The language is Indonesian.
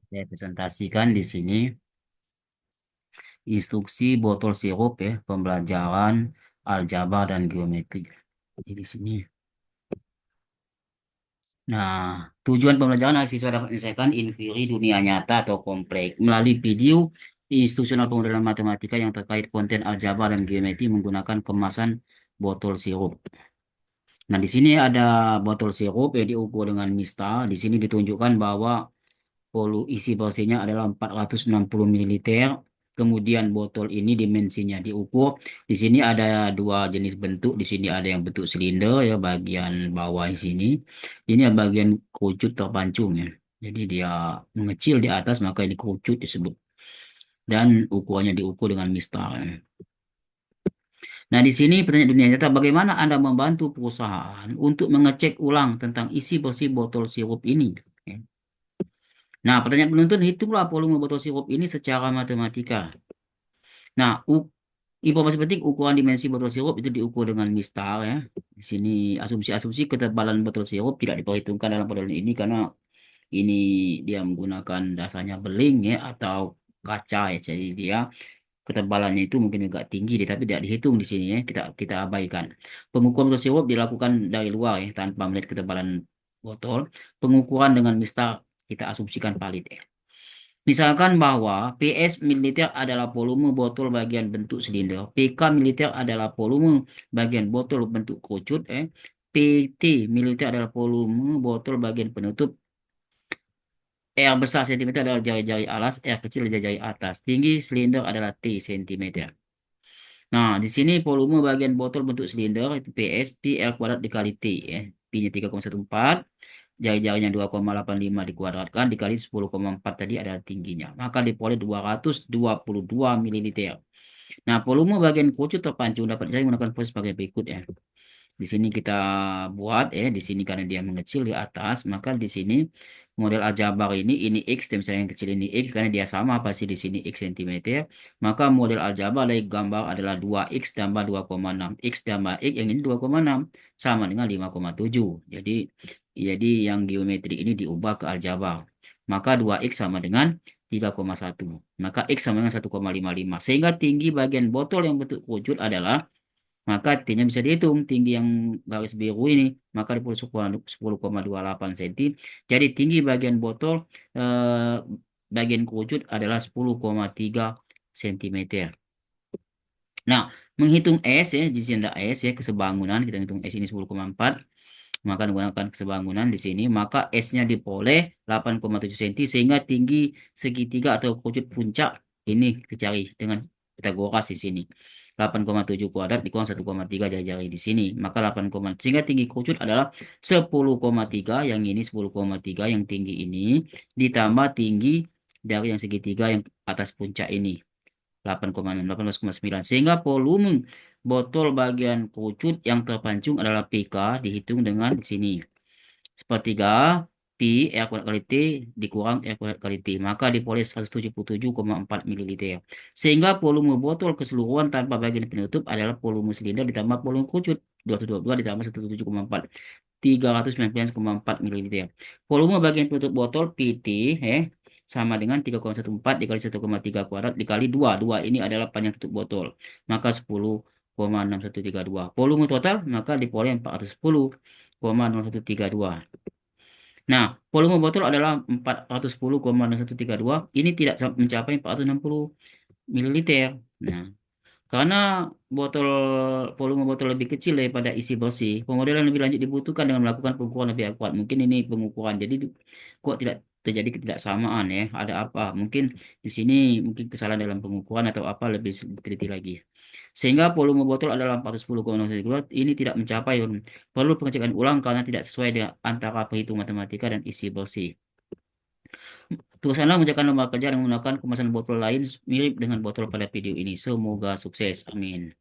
Saya presentasikan di sini instruksi botol sirup ya, pembelajaran aljabar dan geometri. Jadi di sini. Nah, tujuan pembelajaran agar siswa dapat menyelesaikan inviri dunia nyata atau kompleks melalui video instruksional pemodelan matematika yang terkait konten aljabar dan geometri menggunakan kemasan botol sirup. Nah, di sini ada botol sirup yang diukur dengan mistal. Di sini ditunjukkan bahwa isi bersihnya adalah 460 ml. Kemudian botol ini dimensinya diukur. Di sini ada dua jenis bentuk. Di sini ada yang bentuk silinder ya bagian bawah di sini. Ini bagian kerucut terpancung ya. Jadi dia mengecil di atas maka ini kerucut disebut. Dan ukurannya diukur dengan mistal. Ya. Nah, di sini pertanyaan dunia nyata, bagaimana Anda membantu perusahaan untuk mengecek ulang tentang isi bersih botol sirup ini? Ya. Nah, pertanyaan penuntut, hitunglah volume botol sirup ini secara matematika. Nah, informasi penting ukuran dimensi botol sirup itu diukur dengan mistal ya. Di sini asumsi-asumsi ketebalan botol sirup tidak diperhitungkan dalam modeling ini karena ini dia menggunakan dasarnya beling ya atau kaca ya. Jadi dia ketebalannya itu mungkin agak tinggi tapi tidak dihitung di sini ya. Kita kita abaikan. Pengukuran botol sirup dilakukan dari luar ya tanpa melihat ketebalan botol. Pengukuran dengan mistal kita asumsikan valid ya. Misalkan bahwa PS mililiter adalah volume botol bagian bentuk silinder, PK mililiter adalah volume bagian botol bentuk kerucut, PT mililiter adalah volume botol bagian penutup, R besar sentimeter adalah jari-jari alas, R kecil adalah jari atas, tinggi silinder adalah T sentimeter. Nah, di sini volume bagian botol bentuk silinder itu PS Pi L kuadrat dikali T ya. Pi-nya 3,14, jari-jarinya 2,85 dikuadratkan dikali 10,4 tadi adalah tingginya. Maka diperoleh 222 mililiter. Nah, volume bagian kerucut terpancung dapat saya menggunakan proses sebagai berikut ya. Di sini kita buat ya, di sini karena dia mengecil di atas, maka di sini model aljabar ini X dan misalnya yang kecil ini X karena dia sama pasti di sini X cm, maka model aljabar dari gambar adalah 2X tambah 2,6. X tambah X yang ini 2,6 sama dengan 5,7. Jadi yang geometri ini diubah ke aljabar. Maka 2X sama dengan 3,1. Maka X sama dengan 1,55. Sehingga tinggi bagian botol yang bentuk kerucut adalah maka T-nya bisa dihitung tinggi yang garis biru ini maka di 10,28 cm. Jadi tinggi bagian botol eh, bagian kerucut adalah 10,3 cm. Nah, menghitung S ya, di sini ada S ya, kesebangunan, kita hitung S ini 10,4, maka menggunakan kesebangunan di sini, maka S-nya diperoleh 8,7 cm sehingga tinggi segitiga atau kerucut puncak ini dicari dengan Pitagoras di sini. 8,7 kuadrat dikurang 1,3 jari-jari di sini. Maka 8, sehingga tinggi kerucut adalah 10,3 yang ini 10,3 yang tinggi ini ditambah tinggi dari yang segitiga yang atas puncak ini. 8,6, 18,9. Sehingga volume botol bagian kerucut yang terpancung adalah PK dihitung dengan di sini. Sepertiga Pi R kuadrat kali T dikurang R kuadrat kali T. Maka diperoleh 177,4 ml. Sehingga volume botol keseluruhan tanpa bagian penutup adalah volume silinder ditambah volume kerucut. 222 ditambah 177,4. 319,4 ml. Volume bagian penutup botol PT sama dengan 3,14 dikali 1,3 kuadrat dikali 2. 2 ini adalah panjang tutup botol. Maka 10,6132. Volume total maka diperoleh 410,0132. Nah, volume botol adalah 410,0132. Ini tidak mencapai 460 mililiter. Nah, karena botol volume botol lebih kecil daripada isi bersih, pemodelan lebih lanjut dibutuhkan dengan melakukan pengukuran lebih akurat. Mungkin ini pengukuran, jadi kok tidak terjadi ketidaksamaan ya? Ada apa? Mungkin di sini mungkin kesalahan dalam pengukuran atau apa lebih teliti lagi. Sehingga volume botol adalah 410,02. Ini tidak mencapai. Perlu pengecekan ulang karena tidak sesuai dengan antara perhitungan matematika dan isi bersih. Tugas Anda mengerjakan lembar kerja dengan menggunakan kemasan botol lain mirip dengan botol pada video ini. Semoga sukses. Amin.